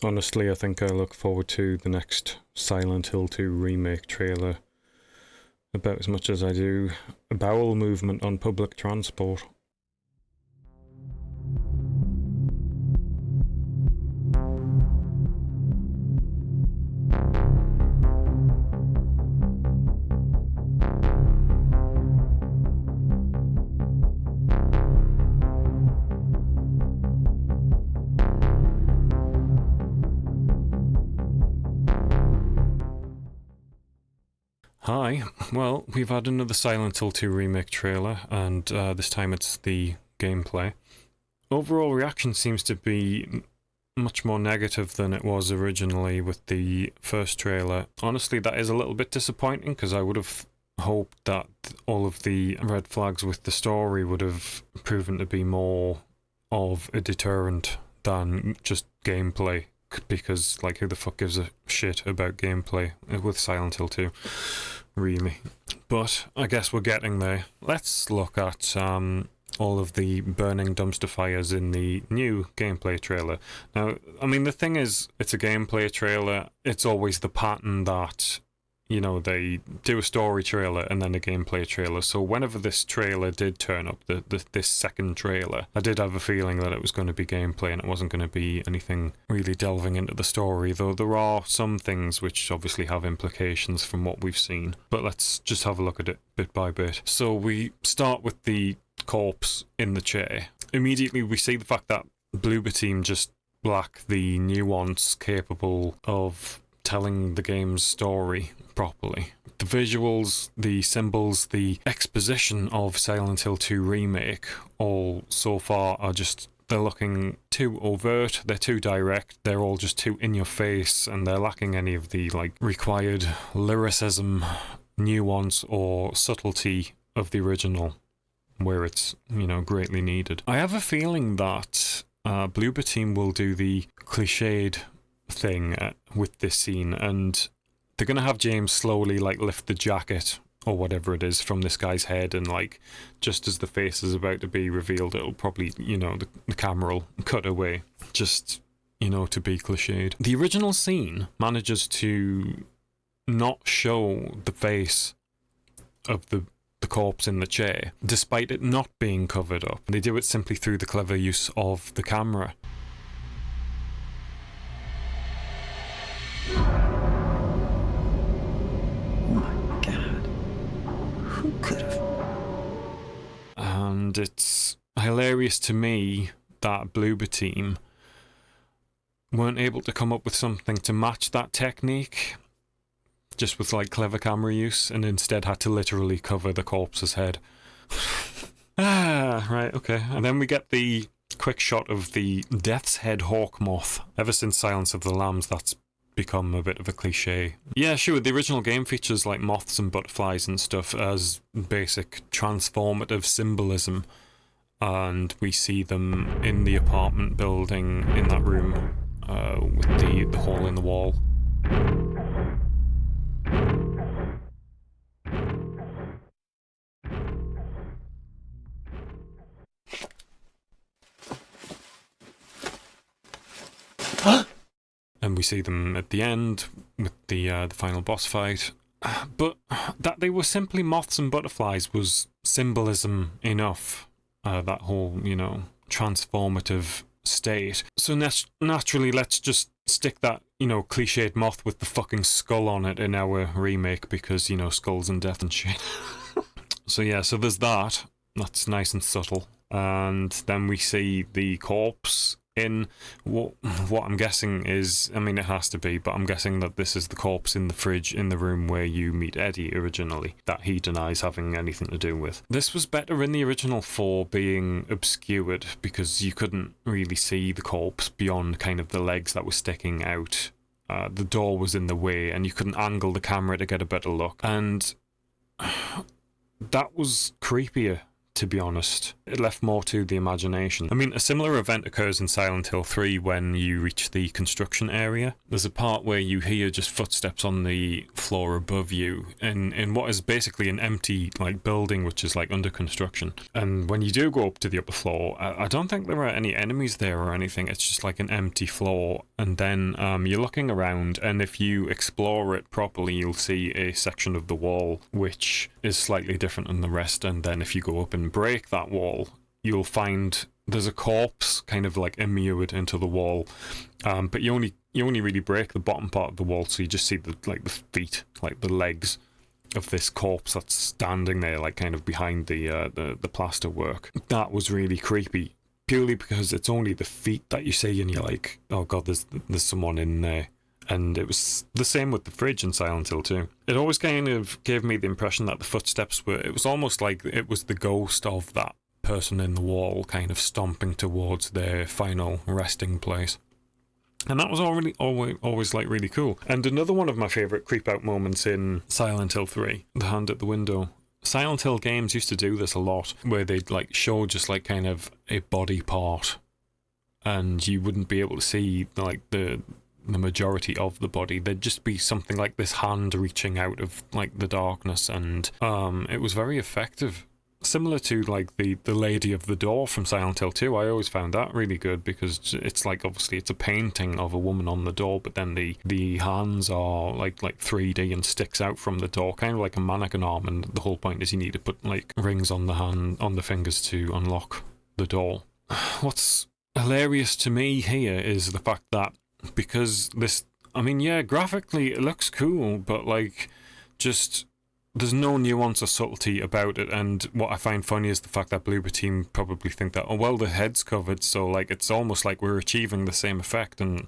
Honestly, I think I look forward to the next Silent Hill 2 remake trailer about as much as I do a bowel movement on public transport. Hi, well, we've had another Silent Hill 2 remake trailer, and this time it's the gameplay. Overall reaction seems to be much more negative than it was originally with the first trailer. Honestly, that is a little bit disappointing because I would have hoped that all of the red flags with the story would have proven to be more of a deterrent than just gameplay. Because, like, who the fuck gives a shit about gameplay with Silent Hill 2? Really. But I guess we're getting there. Let's look at all of the burning dumpster fires in the new gameplay trailer. Now, I mean, the thing is, it's a gameplay trailer. It's always the pattern that, you know, they do a story trailer and then a gameplay trailer. So whenever this trailer did turn up, this second trailer, I did have a feeling that it was going to be gameplay and it wasn't going to be anything really delving into the story, though there are some things which obviously have implications from what we've seen. But let's just have a look at it bit by bit. So we start with the corpse in the chair. Immediately we see the fact that Bloober Team just lack the nuance capable of telling the game's story properly. The visuals, the symbols, the exposition of Silent Hill 2 Remake all so far are just, they're looking too overt, they're too direct, they're all just too in your face, and they're lacking any of the like required lyricism, nuance or subtlety of the original where it's, you know, greatly needed. I have a feeling that Bloober Team will do the cliched thing with this scene, and they're gonna have James slowly like lift the jacket or whatever it is from this guy's head, and like just as the face is about to be revealed, it'll probably, you know, the camera will cut away, just, you know, to be cliched. The original scene manages to not show the face of the corpse in the chair, despite it not being covered up. They do it simply through the clever use of the camera. And it's hilarious to me that Bloober Team weren't able to come up with something to match that technique, just with like clever camera use, and instead had to literally cover the corpse's head. Right, okay. And then we get the quick shot of the Death's Head Hawk Moth. Ever since Silence of the Lambs, that's become a bit of a cliche. Yeah, sure, the original game features like moths and butterflies and stuff as basic transformative symbolism, and we see them in the apartment building in that room with the hole in the wall. And we see them at the end with the final boss fight. But that they were simply moths and butterflies was symbolism enough. That whole, you know, transformative state. So naturally, let's just stick that, you know, cliched moth with the fucking skull on it in our remake, because, you know, skulls and death and shit. So yeah, so there's that. That's nice and subtle. And then we see the corpse in what I'm guessing is, I mean, it has to be, but I'm guessing that this is the corpse in the fridge in the room where you meet Eddie originally, that he denies having anything to do with. This was better in the original for being obscured, because you couldn't really see the corpse beyond kind of the legs that were sticking out. The door was in the way and you couldn't angle the camera to get a better look, and that was creepier to be honest. It left more to the imagination. I mean, a similar event occurs in Silent Hill 3 when you reach the construction area. There's a part where you hear just footsteps on the floor above you in what is basically an empty like building which is like under construction. And when you do go up to the upper floor, I don't think there are any enemies there or anything. It's just like an empty floor. And then you're looking around, and if you explore it properly, you'll see a section of the wall which is slightly different than the rest. And then if you go up and break that wall, you'll find there's a corpse kind of like immured into the wall, but you only really break the bottom part of the wall, so you just see the feet, like the legs of this corpse that's standing there, like kind of behind the plaster work. That was really creepy, purely because it's only the feet that you see, and you're like, oh god, there's someone in there. And it was the same with the fridge in Silent Hill 2. It always kind of gave me the impression that the footsteps were, it was almost like it was the ghost of that person in the wall kind of stomping towards their final resting place. And that was always like really cool. And another one of my favourite creep out moments in Silent Hill 3, the hand at the window. Silent Hill games used to do this a lot, where they'd like show just like kind of a body part, and you wouldn't be able to see like the majority of the body. There'd just be something like this hand reaching out of like the darkness, and it was very effective. Similar to like the lady of the door from Silent Hill 2, I always found that really good, because it's like, obviously it's a painting of a woman on the door, but then the hands are like 3D and sticks out from the door, kind of like a mannequin arm, and the whole point is you need to put like rings on the fingers to unlock the door. What's hilarious to me here is the fact that, because this, I mean, yeah, graphically it looks cool, but like, just there's no nuance or subtlety about it. And what I find funny is the fact that Bloober Team probably think that, oh well, the head's covered, so like it's almost like we're achieving the same effect, and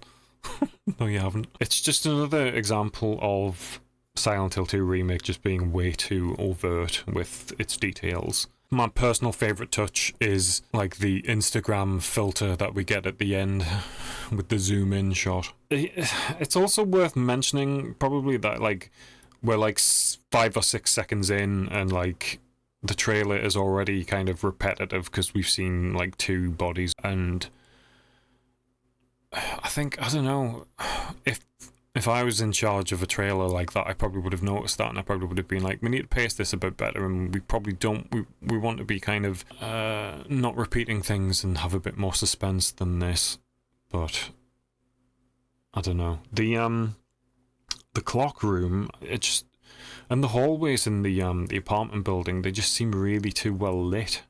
no, you haven't. It's just another example of Silent Hill 2 Remake just being way too overt with its details. My personal favourite touch is like the Instagram filter that we get at the end with the zoom in shot. It's also worth mentioning probably that like we're like 5 or 6 seconds in, and like the trailer is already kind of repetitive because we've seen like 2 bodies, and I think, I don't know, if I was in charge of a trailer like that, I probably would have noticed that, and I probably would have been like, we need to pace this a bit better, and we probably don't, we want to be kind of not repeating things and have a bit more suspense than this. But I don't know. The clock room, it just, and the hallways in the apartment building, they just seem really too well lit.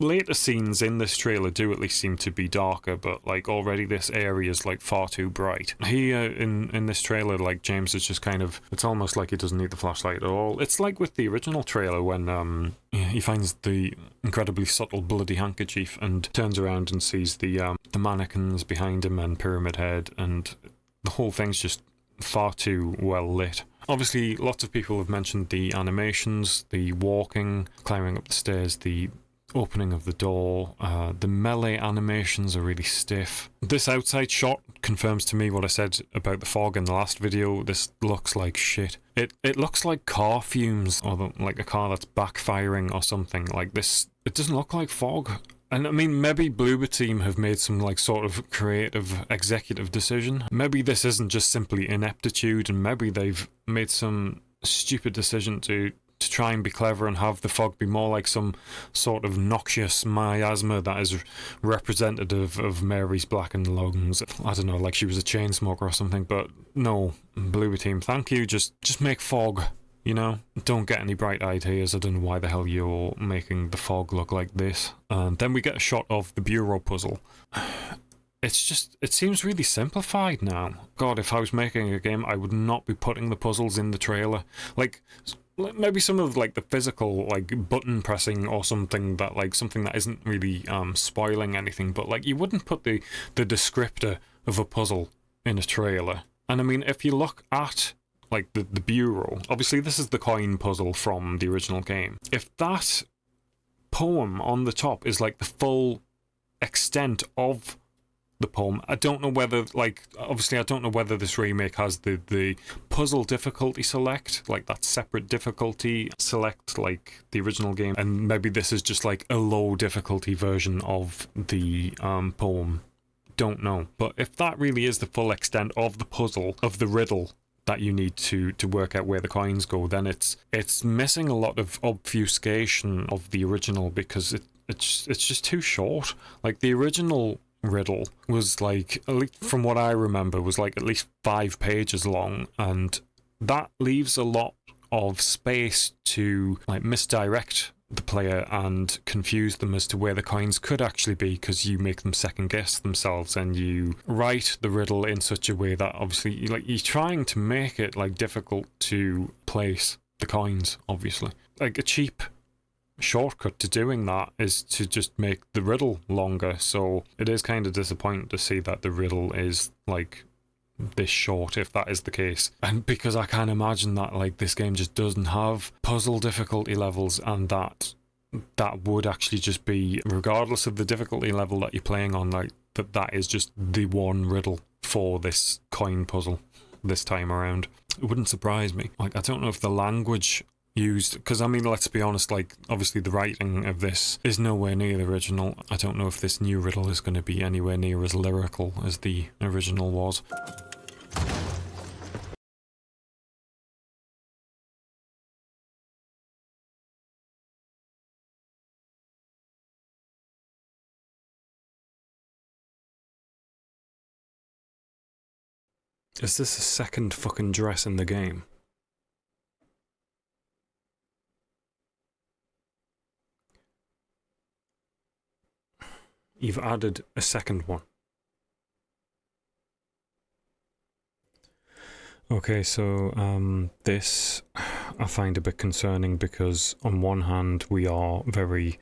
Later scenes in this trailer do at least seem to be darker, but like already this area is like far too bright. Here in this trailer, like James is just kind of, it's almost like he doesn't need the flashlight at all. It's like with the original trailer when he finds the incredibly subtle bloody handkerchief and turns around and sees the mannequins behind him and Pyramid Head, and the whole thing's just far too well lit. Obviously, lots of people have mentioned the animations, the walking, climbing up the stairs, the opening of the door, the melee animations are really stiff. This outside shot confirms to me what I said about the fog in the last video. This looks like shit. It looks like car fumes, or like a car that's backfiring or something like this. It doesn't look like fog. And I mean, maybe Bloober Team have made some like sort of creative executive decision. Maybe this isn't just simply ineptitude, and maybe they've made some stupid decision to try and be clever and have the fog be more like some sort of noxious miasma that is representative of Mary's blackened lungs. I don't know, like she was a chain smoker or something. But no, Bloober Team, thank you. Just make fog, you know? Don't get any bright ideas. I don't know why the hell you're making the fog look like this. And then we get a shot of the bureau puzzle. It's just, it seems really simplified now. God, if I was making a game, I would not be putting the puzzles in the trailer. Like, maybe some of like the physical like button pressing or something that isn't really spoiling anything, but like you wouldn't put the descriptor of a puzzle in a trailer. And I mean, if you look at like the bureau, obviously this is the coin puzzle from the original game. If that poem on the top is like the full extent of the poem. I don't know whether, like, obviously I don't know whether this remake has the puzzle difficulty select, like that separate difficulty select like the original game, and maybe this is just like a low difficulty version of the poem. Don't know. But if that really is the full extent of the puzzle, of the riddle that you need to work out where the coins go, then it's missing a lot of obfuscation of the original, because it's just too short. Like, the original riddle was like, at least from what I remember, was like at least 5 pages long, and that leaves a lot of space to like misdirect the player and confuse them as to where the coins could actually be, because you make them second guess themselves, and you write the riddle in such a way that obviously you're trying to make it like difficult to place the coins. Obviously, like, a cheap shortcut to doing that is to just make the riddle longer. So it is kind of disappointing to see that the riddle is like this short, if that is the case. And because I can't imagine that like this game just doesn't have puzzle difficulty levels, and that would actually just be, regardless of the difficulty level that you're playing on, like that is just the one riddle for this coin puzzle this time around. It wouldn't surprise me. Like, I don't know if the language used, because I mean, let's be honest, like, obviously the writing of this is nowhere near the original. I don't know if this new riddle is going to be anywhere near as lyrical as the original was. Is this a second fucking dress in the game? You've added a second one. Okay, so this I find a bit concerning, because on one hand we are very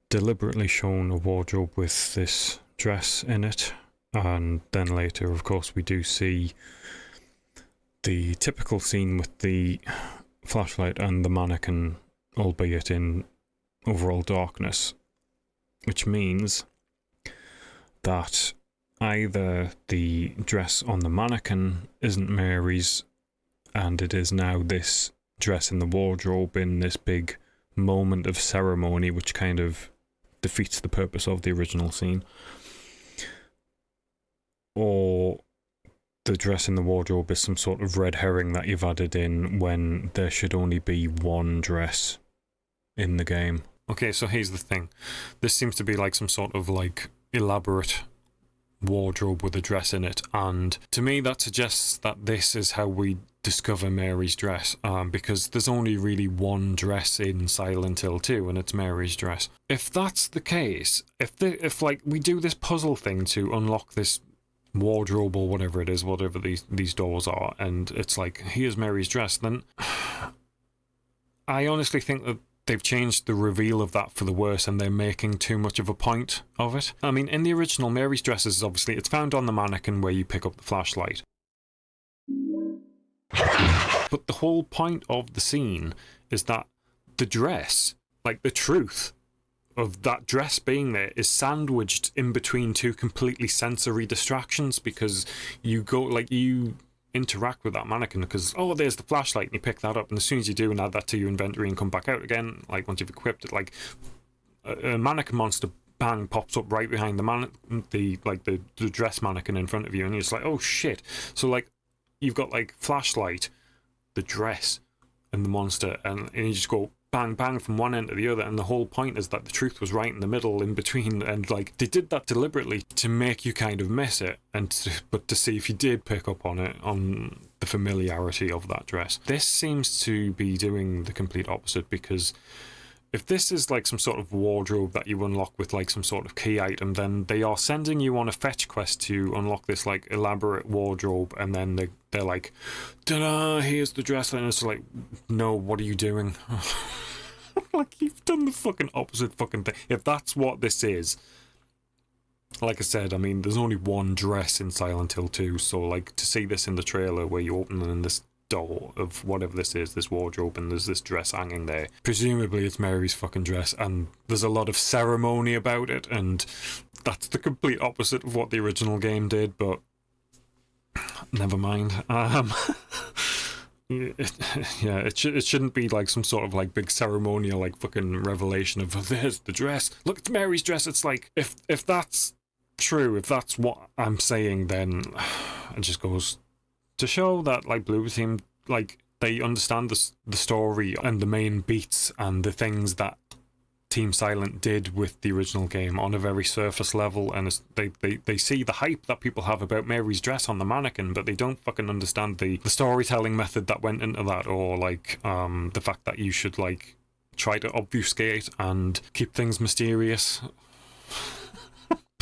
deliberately shown a wardrobe with this dress in it, and then later, of course, we do see the typical scene with the flashlight and the mannequin, albeit in overall darkness, which means that either the dress on the mannequin isn't Mary's, and it is now this dress in the wardrobe in this big moment of ceremony, which kind of defeats the purpose of the original scene. Or the dress in the wardrobe is some sort of red herring that you've added in when there should only be one dress in the game. Okay, so here's the thing. This seems to be like some sort of like elaborate wardrobe with a dress in it, and to me that suggests that this is how we discover Mary's dress, because there's only really one dress in Silent Hill 2, and it's Mary's dress. If that's the case, if like we do this puzzle thing to unlock this wardrobe or whatever it is, whatever these doors are, and it's like, here's Mary's dress, then I honestly think that they've changed the reveal of that for the worse, and they're making too much of a point of it. I mean, in the original, Mary's dress is obviously, it's found on the mannequin where you pick up the flashlight. But the whole point of the scene is that the dress, like the truth of that dress being there, is sandwiched in between two completely sensory distractions, because you go, like, you interact with that mannequin because, oh, there's the flashlight, and you pick that up, and as soon as you do and add that to your inventory and come back out again, like once you've equipped it, like a mannequin monster bang pops up right behind the dress mannequin in front of you, and you're just like, oh shit. So like you've got like flashlight, the dress, and the monster, and you just go bang bang from one end to the other, and the whole point is that the truth was right in the middle in between, and like they did that deliberately to make you kind of miss it, but to see if you did pick up on it, on the familiarity of that dress. This seems to be doing the complete opposite, because if this is like some sort of wardrobe that you unlock with like some sort of key item, then they are sending you on a fetch quest to unlock this like elaborate wardrobe, and then they're like, ta-da, here's the dress, and it's like, no, what are you doing? Like, you've done the fucking opposite fucking thing. If that's what this is, like I said, I mean, there's only one dress in Silent Hill 2, so like to see this in the trailer where you open it and this door of whatever this is, this wardrobe, and there's this dress hanging there. Presumably it's Mary's fucking dress, and there's a lot of ceremony about it, and that's the complete opposite of what the original game did, but never mind. It shouldn't be like some sort of like big ceremonial like fucking revelation of, oh, there's the dress, look, it's Mary's dress. It's like, if that's true, if that's what I'm saying, then it just goes to show that like Bloober Team, like, they understand the story and the main beats and the things that Team Silent did with the original game on a very surface level, and they see the hype that people have about Mary's dress on the mannequin, but they don't fucking understand the storytelling method that went into that, or like the fact that you should like try to obfuscate and keep things mysterious.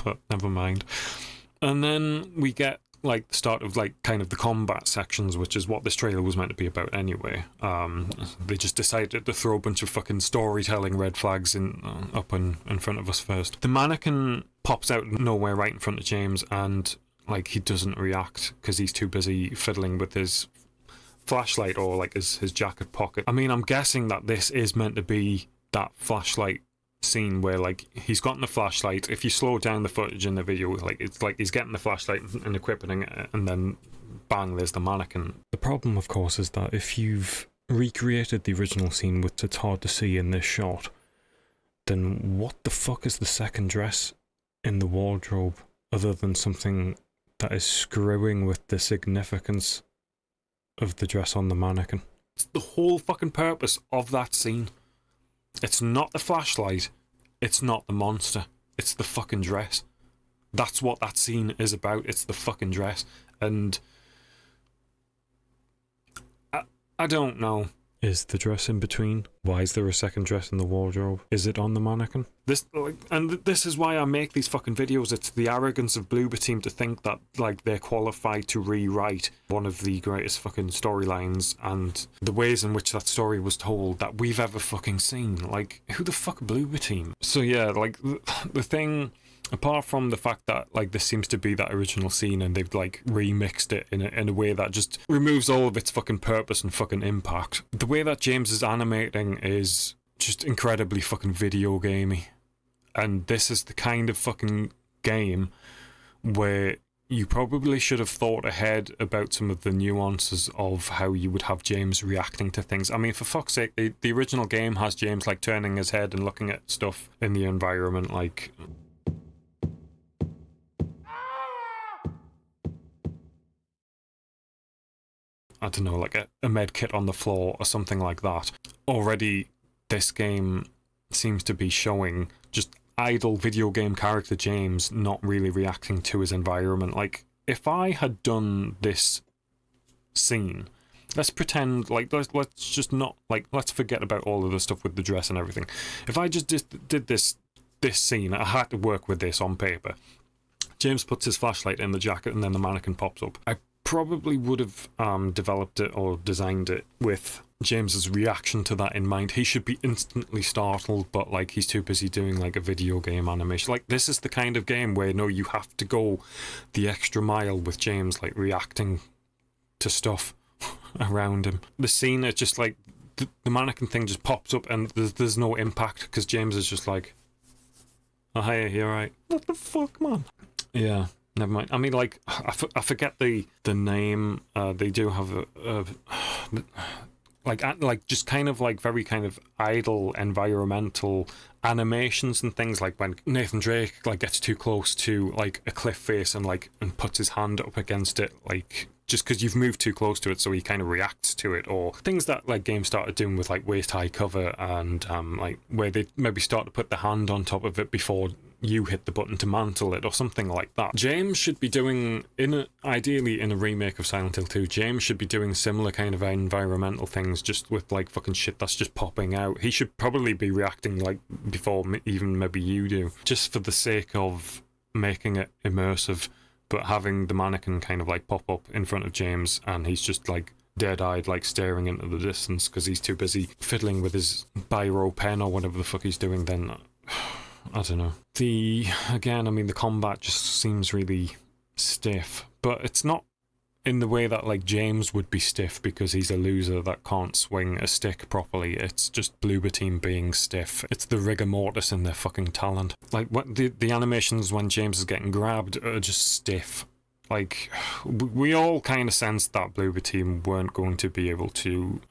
But never mind. And then we get like the start of like kind of the combat sections, which is what this trailer was meant to be about anyway. They just decided to throw a bunch of fucking storytelling red flags up in front of us first. The mannequin pops out of nowhere right in front of James, and like he doesn't react because he's too busy fiddling with his flashlight or like his jacket pocket. I mean, I'm guessing that this is meant to be that flashlight scene where like he's gotten the flashlight. If you slow down the footage in the video, like it's like he's getting the flashlight and equipping it, and then bang, there's the mannequin. The problem, of course, is that if you've recreated the original scene, which it's hard to see in this shot, then what the fuck is the second dress in the wardrobe other than something that is screwing with the significance of the dress on the mannequin? It's the whole fucking purpose of that scene. It's not the flashlight, it's not the monster, it's the fucking dress. That's what that scene is about, it's the fucking dress. And I don't know. Is the dress in between? Why is there a second dress in the wardrobe? Is it on the mannequin? This is why I make these fucking videos. It's the arrogance of Bloober Team to think that like they're qualified to rewrite one of the greatest fucking storylines and the ways in which that story was told that we've ever fucking seen. Like, who the fuck Bloober Team? So yeah, like the thing, apart from the fact that like this seems to be that original scene and they've like remixed it in a way that just removes all of its fucking purpose and fucking impact. The way that James is animating is just incredibly fucking video gamey. And this is the kind of fucking game where you probably should have thought ahead about some of the nuances of how you would have James reacting to things. I mean, for fuck's sake, the original game has James like turning his head and looking at stuff in the environment, like I don't know, like a med kit on the floor or something like that. Already, this game seems to be showing just idle video game character James not really reacting to his environment. Like, if I had done this scene, let's pretend, like, let's just not, like, let's forget about all of the stuff with the dress and everything. If I just did this scene, I had to work with this on paper. James puts his flashlight in the jacket and then the mannequin pops up. I probably would have developed it or designed it with James's reaction to that in mind. He should be instantly startled, but like he's too busy doing like a video game animation. Like, this is the kind of game where no, you have to go the extra mile with James, like reacting to stuff around him. The scene, it's just like the mannequin thing just pops up and there's no impact because James is just like, oh hey, you alright? What the fuck, man? Yeah. Never mind. I mean, like, I forget the name. They do have like just kind of like very kind of idle environmental animations and things, like when Nathan Drake like gets too close to like a cliff face and like and puts his hand up against it, like just because you've moved too close to it, so he kind of reacts to it, or things that like games started doing with like waist high cover and like where they maybe start to put the hand on top of it before you hit the button to mantle it or something like that. James should be doing, ideally in a remake of Silent Hill 2, James should be doing similar kind of environmental things, just with like fucking shit that's just popping out. He should probably be reacting like before even maybe you do, just for the sake of making it immersive, but having the mannequin kind of like pop up in front of James and he's just like dead-eyed, like staring into the distance because he's too busy fiddling with his biro pen or whatever the fuck he's doing, then I don't know. Again, I mean, the combat just seems really stiff, but it's not in the way that like James would be stiff because he's a loser that can't swing a stick properly. It's just Bloober Team being stiff. It's the rigor mortis in their fucking talent. Like what the animations when James is getting grabbed are just stiff. Like, we all kind of sensed that Bloober Team weren't going to be able to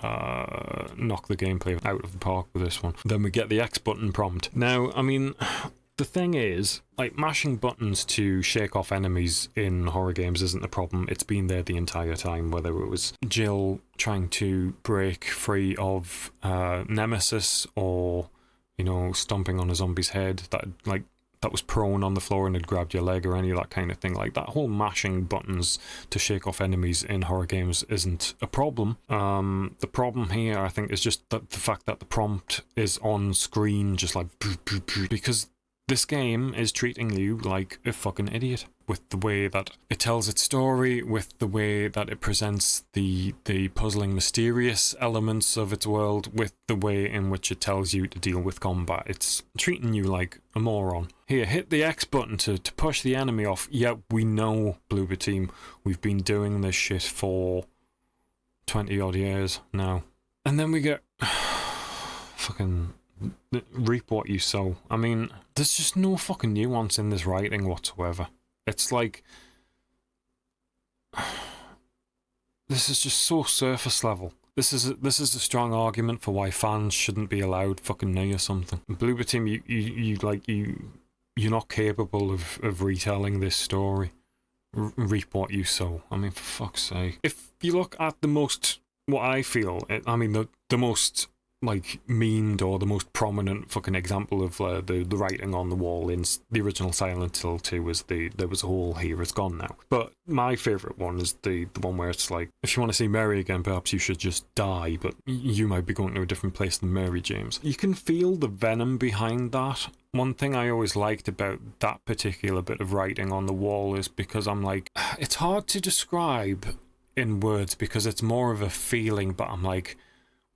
knock the gameplay out of the park with this one. Then we get the X button prompt. Now, I mean, the thing is, like, mashing buttons to shake off enemies in horror games isn't a problem. It's been there the entire time, whether it was Jill trying to break free of Nemesis or, you know, stomping on a zombie's head that was prone on the floor and had grabbed your leg or any of that kind of thing. Like, that whole mashing buttons to shake off enemies in horror games isn't a problem. The problem here, I think, is just that the fact that the prompt is on screen just like because this game is treating you like a fucking idiot with the way that it tells its story, with the way that it presents the puzzling, mysterious elements of its world, with the way in which it tells you to deal with combat. It's treating you like a moron. Here, hit the X button to push the enemy off. Yeah, we know, Bloober Team. We've been doing this shit for 20 odd years now. And then we get fucking reap what you sow. I mean, there's just no fucking nuance in this writing whatsoever. It's like, this is just so surface level. This is a strong argument for why fans shouldn't be allowed fucking near something. Bloober Team, you're not capable of retelling this story. Reap what you sow. I mean, for fuck's sake. If you look at the most, what I feel, the most like memed or the most prominent fucking example of the writing on the wall in the original Silent Hill 2 was there was a whole "Here It's Gone Now." But my favourite one is the one where it's like, if you want to see Mary again, perhaps you should just die, but you might be going to a different place than Mary, James. You can feel the venom behind that. One thing I always liked about that particular bit of writing on the wall is because I'm like, it's hard to describe in words because it's more of a feeling, but I'm like,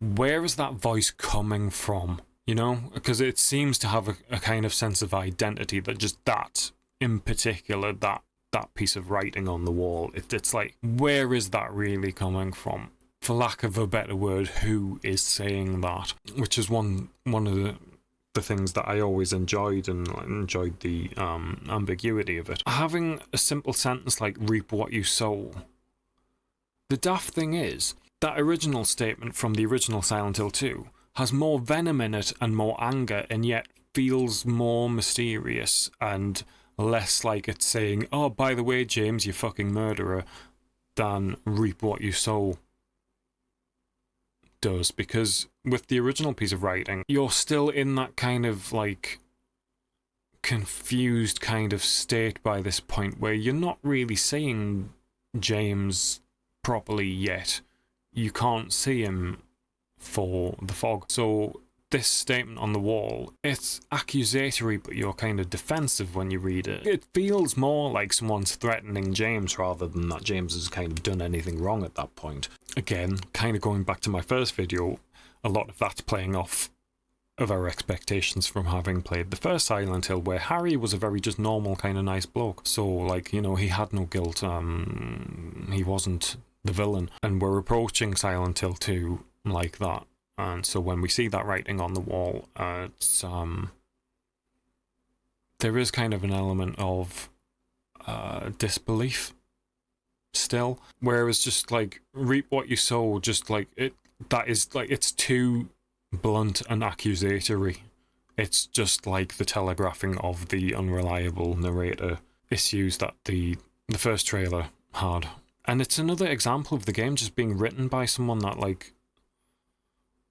where is that voice coming from? You know, because it seems to have a kind of sense of identity that just that, in particular, that piece of writing on the wall, it's like, where is that really coming from? For lack of a better word, who is saying that? Which is one of the things that I always enjoyed, and enjoyed the ambiguity of it. Having a simple sentence like "reap what you sow." The daft thing is, that original statement from the original Silent Hill 2 has more venom in it and more anger, and yet feels more mysterious and less like it's saying, "Oh, by the way, James, you fucking murderer," than "reap what you sow" does. Because with the original piece of writing, you're still in that kind of like confused kind of state by this point where you're not really seeing James properly yet. You can't see him for the fog. So this statement on the wall, it's accusatory, but you're kind of defensive when you read it. It feels more like someone's threatening James rather than that James has kind of done anything wrong at that point. Again, kind of going back to my first video, a lot of that's playing off of our expectations from having played the first Silent Hill, where Harry was a very just normal kind of nice bloke. So, like, you know, he had no guilt. He wasn't the villain, and we're approaching Silent Hill 2 like that. And so when we see that writing on the wall, it's there is kind of an element of disbelief still, whereas just like "reap what you sow," just like that is like, it's too blunt and accusatory. It's just like the telegraphing of the unreliable narrator issues that the first trailer had. And it's another example of the game just being written by someone that, like,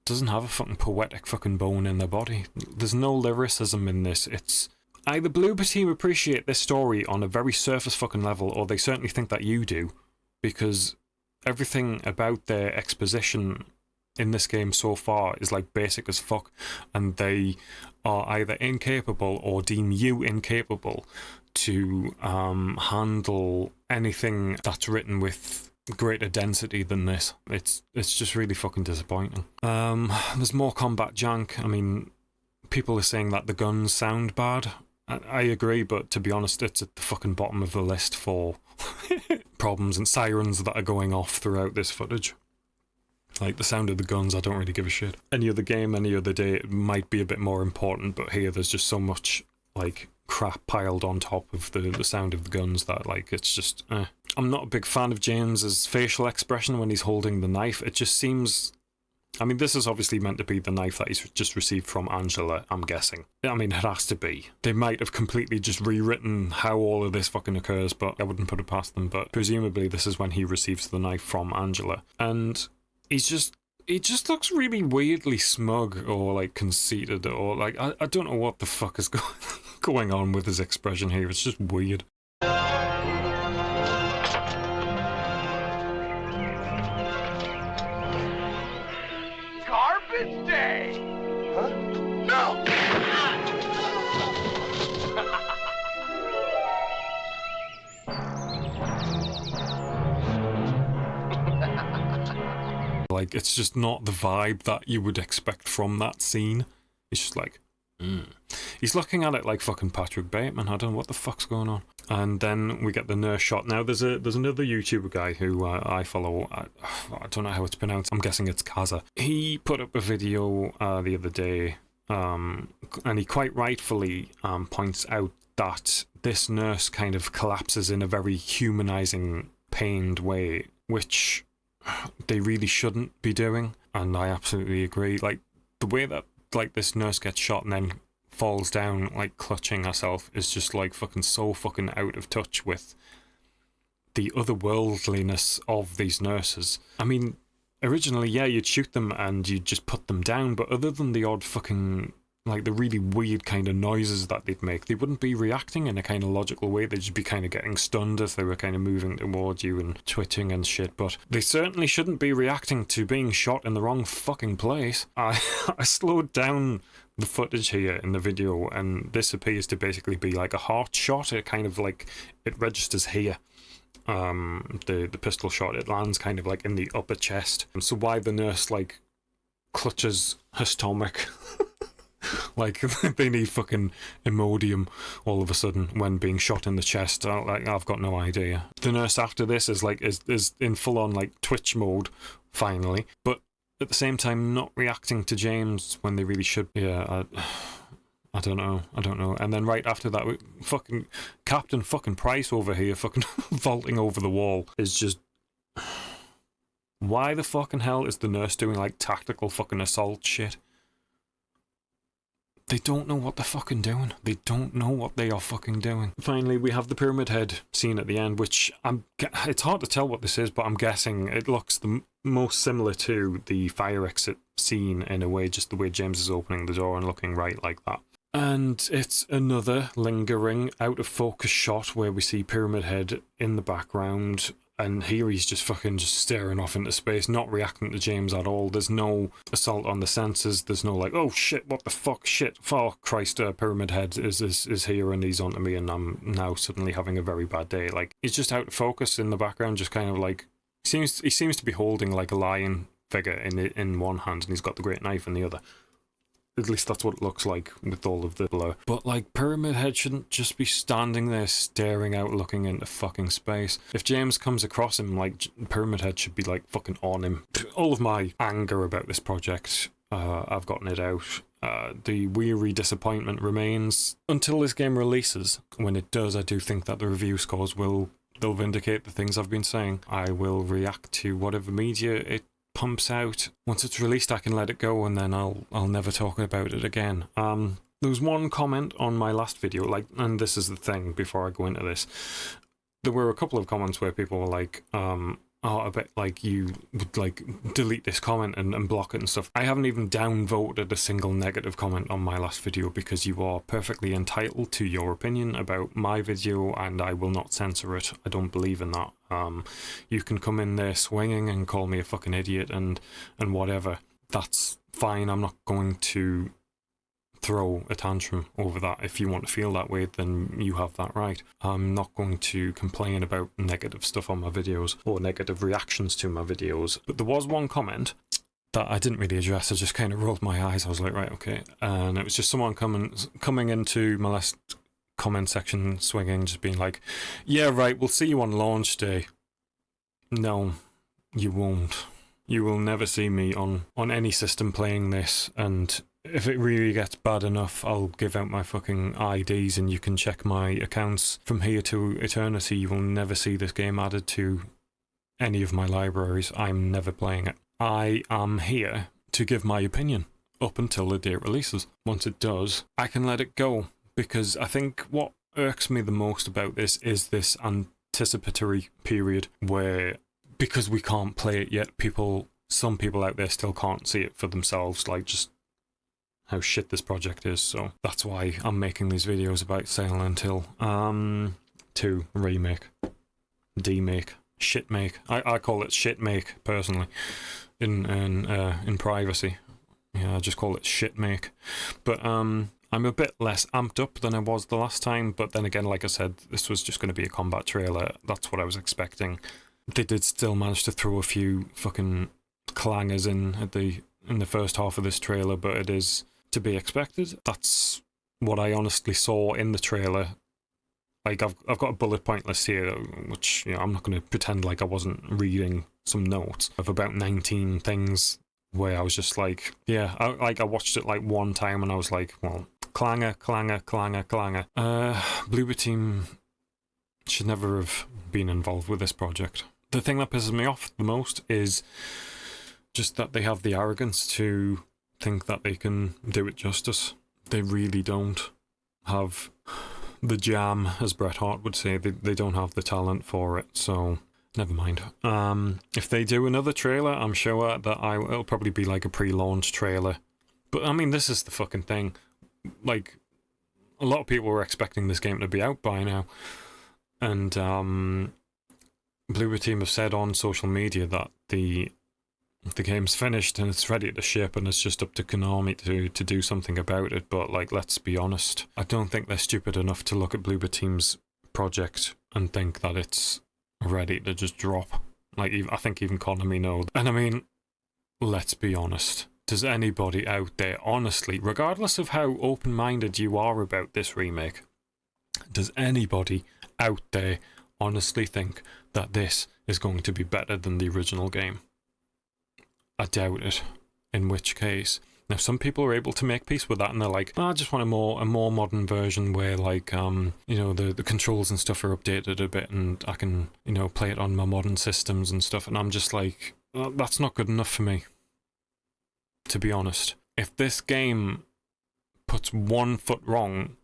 doesn't have a fucking poetic fucking bone in their body. There's no lyricism in this. It's either Bloober Team appreciate this story on a very surface fucking level, or they certainly think that you do, because everything about their exposition in this game so far is like basic as fuck, and they are either incapable or deem you incapable to handle anything that's written with greater density than this. It's just really fucking disappointing. There's more combat jank. I mean, people are saying that the guns sound bad. I agree, but to be honest, it's at the fucking bottom of the list for problems and sirens that are going off throughout this footage. Like, the sound of the guns, I don't really give a shit. Any other game, any other day, it might be a bit more important, but here there's just so much, like, crap piled on top of the sound of the guns that, like, it's just, I'm not a big fan of James's facial expression when he's holding the knife. It just seems... I mean, this is obviously meant to be the knife that he's just received from Angela, I'm guessing. I mean, it has to be. They might have completely just rewritten how all of this fucking occurs, but I wouldn't put it past them. But presumably this is when he receives the knife from Angela. And he just looks really weirdly smug or, like, conceited or, like, I don't know what the fuck is going on with his expression here. It's just weird. Garbage day! Huh? No! Like, it's just not the vibe that you would expect from that scene. It's just like, He's looking at it like fucking Patrick Bateman. I don't know what the fuck's going on. And then we get the nurse shot. Now, there's another YouTuber guy who I follow. I don't know how it's pronounced. I'm guessing it's Kaza. He put up a video the other day, and he quite rightfully points out that this nurse kind of collapses in a very humanizing, pained way, which they really shouldn't be doing. And I absolutely agree. Like, the way that, like, this nurse gets shot and then falls down, like, clutching herself is just, like, so fucking out of touch with the otherworldliness of these nurses. I mean, originally, yeah, you'd shoot them and you'd just put them down, but other than the odd fucking, like, the really weird kind of noises that they'd make, they wouldn't be reacting in a kind of logical way. They'd just be kind of getting stunned if they were kind of moving towards you and twitching and shit, but they certainly shouldn't be reacting to being shot in the wrong fucking place. I slowed down the footage here in the video, and this appears to basically be like a heart shot. It kind of, like, it registers here. The pistol shot, it lands kind of like in the upper chest. So why the nurse, like, clutches her stomach like they need fucking Imodium all of a sudden when being shot in the chest, I've got no idea. The nurse after this is like is in full on, like, twitch mode finally, but at the same time not reacting to James when they really should. Yeah, I don't know. And then right after that, fucking Captain fucking Price over here fucking vaulting over the wall is just... Why the fucking hell is the nurse doing, like, tactical fucking assault shit? They don't know what they're fucking doing. They don't know what they are fucking doing. Finally, we have the Pyramid Head scene at the end, which it's hard to tell what this is, but I'm guessing it looks the most similar to the fire exit scene in a way, just the way James is opening the door and looking right like that. And it's another lingering out of focus shot where we see Pyramid Head in the background, and here he's just fucking just staring off into space, not reacting to James at all. There's no assault on the senses. There's no, like, oh shit, what the fuck, shit, oh Christ, Pyramid Head is here and he's onto me and I'm now suddenly having a very bad day. Like, he's just out of focus in the background, just kind of like, he seems to be holding, like, a lion figure in one hand and he's got the great knife in the other. At least that's what it looks like with all of the blur. But, like, Pyramid Head shouldn't just be standing there staring out looking into fucking space. If James comes across him, like, Pyramid Head should be, like, fucking on him. All of my anger about this project, I've gotten it out. The weary disappointment remains until this game releases. When it does, I do think that the review scores they'll vindicate the things I've been saying. I will react to whatever media it pumps out. Once it's released, I can let it go and then I'll never talk about it again. There was one comment on my last video, like, and this is the thing before I go into this, there were a couple of comments where people were like, oh, I bet, like, you would, like, delete this comment and block it and stuff. I haven't even downvoted a single negative comment on my last video because you are perfectly entitled to your opinion about my video and I will not censor it. I don't believe in that. You can come in there swinging and call me a fucking idiot and whatever. That's fine. I'm not going to throw a tantrum over that. If you want to feel that way, then you have that right. I'm not going to complain about negative stuff on my videos or negative reactions to my videos. But there was one comment that I didn't really address. I just kind of rolled my eyes. I was like, right, okay. And it was just someone coming into my last comment section swinging, just being like, yeah, right, we'll see you on launch day. No, you won't. You will never see me on any system playing this, and if it really gets bad enough, I'll give out my fucking IDs and you can check my accounts from here to eternity. You will never see this game added to any of my libraries. I'm never playing it. I am here to give my opinion up until the day it releases. Once it does, I can let it go, because I think what irks me the most about this is this anticipatory period where, because we can't play it yet, some people out there still can't see it for themselves, like just how shit this project is. So that's why I'm making these videos about Silent Hill 2 Remake, D-Make, Shitmake. I call it Shitmake personally, in privacy. Yeah, I just call it Shitmake. But I'm a bit less amped up than I was the last time, but then again, like I said, this was just going to be a combat trailer. That's what I was expecting. They did still manage to throw a few fucking clangers in the first half of this trailer, but it is to be expected. That's what I honestly saw in the trailer. Like, I've got a bullet point list here, which, you know, I'm not going to pretend like I wasn't reading some notes of about 19 things where I was just like, yeah, I watched it like one time and I was like, well, clanger. Bloober Team should never have been involved with this project. The thing that pisses me off the most is just that they have the arrogance to think that they can do it justice. They really don't have the jam, as Bret Hart would say. They don't have the talent for it, so never mind. If they do another trailer, I'm sure that it'll probably be like a pre-launch trailer. But I mean, this is the fucking thing. Like, a lot of people were expecting this game to be out by now, and Bloober Team have said on social media that the game's finished and it's ready to ship, and it's just up to Konami to do something about it. But like, let's be honest, I don't think they're stupid enough to look at Bloober Team's project and think that it's ready to just drop. Like, I think even Konami know. And I mean, let's be honest, does anybody out there, honestly, regardless of how open-minded you are about this remake, does anybody out there honestly think that this is going to be better than the original game? I doubt it. In which case, now some people are able to make peace with that, and they're like, oh, I just want a more modern version where, like, you know, the controls and stuff are updated a bit, and I can, you know, play it on my modern systems and stuff. And I'm just like, that's not good enough for me, to be honest. If this game puts one foot wrong,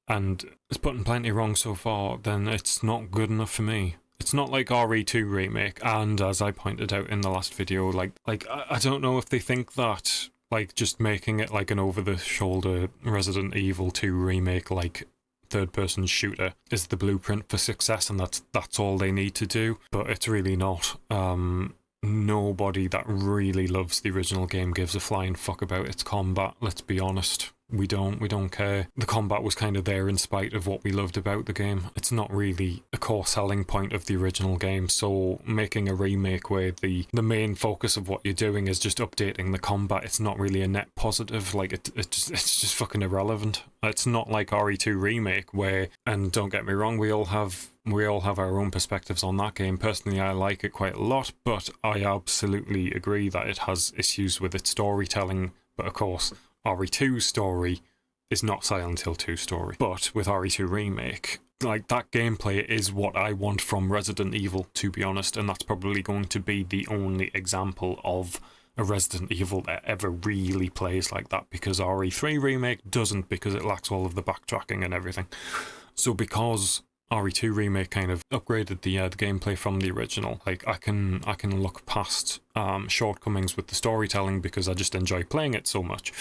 and it's putting plenty wrong so far, then it's not good enough for me. It's not like RE2 Remake, and as I pointed out in the last video, like I don't know if they think that, like, just making it like an over-the-shoulder Resident Evil 2 Remake, like, third-person shooter is the blueprint for success, and that's all they need to do, but it's really not. Nobody that really loves the original game gives a flying fuck about its combat, let's be honest. We don't care. The combat was kind of there in spite of what we loved about the game. It's not really a core selling point of the original game, so making a remake where the main focus of what you're doing is just updating the combat, it's not really a net positive. Like, it's just fucking irrelevant. It's not like RE2 Remake where, and don't get me wrong, we all have our own perspectives on that game. Personally, I like it quite a lot, but I absolutely agree that it has issues with its storytelling. But of course, RE2's story is not Silent Hill 2's story. But with RE2 Remake, like, that gameplay is what I want from Resident Evil, to be honest, and that's probably going to be the only example of a Resident Evil that ever really plays like that, because RE3 Remake doesn't, because it lacks all of the backtracking and everything. So because RE2 Remake kind of upgraded the gameplay from the original, like, I can look past shortcomings with the storytelling because I just enjoy playing it so much.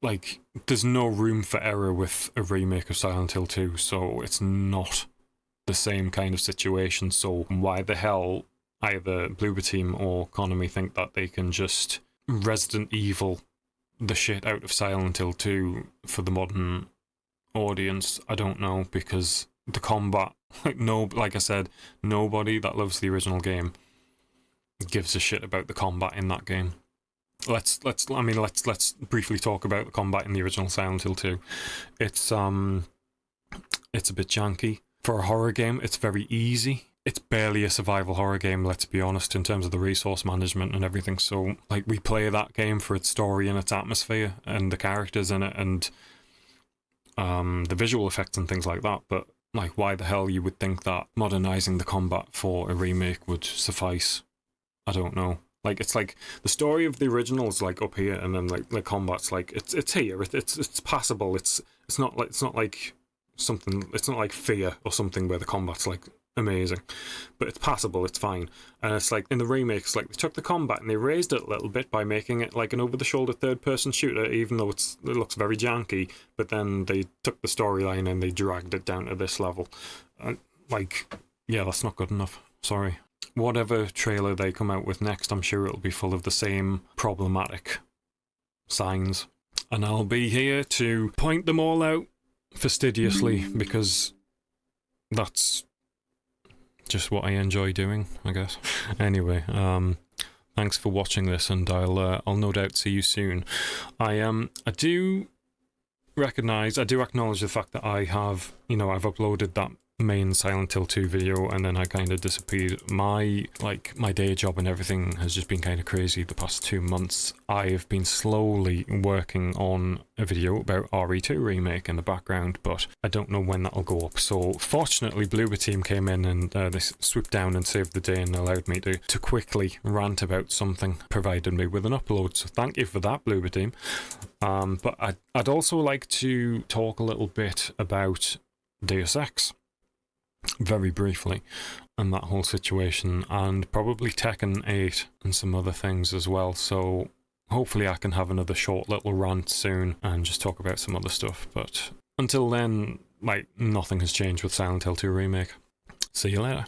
Like, there's no room for error with a remake of Silent Hill 2, so it's not the same kind of situation. So why the hell either Bloober Team or Konami think that they can just Resident Evil the shit out of Silent Hill 2 for the modern audience, I don't know, because the combat, like I said, nobody that loves the original game gives a shit about the combat in that game. Let's briefly talk about the combat in the original Silent Hill 2. It's a bit janky. For a horror game, it's very easy. it's barely a survival horror game, let's be honest, in terms of the resource management and everything. So, like, we play that game for its story and its atmosphere and the characters in it and the visual effects and things like that. But, like, why the hell you would think that modernizing the combat for a remake would suffice, I don't know. Like, it's like the story of the original is like up here, and then like the combat's like it's here. It's passable. It's not like something. It's not like Fear or something where the combat's like amazing, but it's passable. It's fine. And it's like in the remakes, like they took the combat and they raised it a little bit by making it like an over-the-shoulder third-person shooter, even though it looks very janky. But then they took the storyline and they dragged it down to this level. And like, yeah, that's not good enough. Sorry. Whatever trailer they come out with next, I'm sure it'll be full of the same problematic signs. And I'll be here to point them all out fastidiously, because that's just what I enjoy doing, I guess. Anyway, thanks for watching this, and I'll no doubt see you soon. I do acknowledge the fact that I've uploaded that main Silent Hill 2 video and then I kind of disappeared. My day job and everything has just been kind of crazy the past 2 months. I have been slowly working on a video about RE2 Remake in the background, but I don't know when that'll go up. So fortunately Bloober Team came in and they swooped down and saved the day and allowed me to quickly rant about something, provided me with an upload. So thank you for that, Bloober Team. But I'd also like to talk a little bit about Deus Ex, very briefly, and that whole situation, and probably Tekken 8 and some other things as well. So hopefully I can have another short little rant soon and just talk about some other stuff. But until then, like, nothing has changed with Silent Hill 2 Remake. See you later.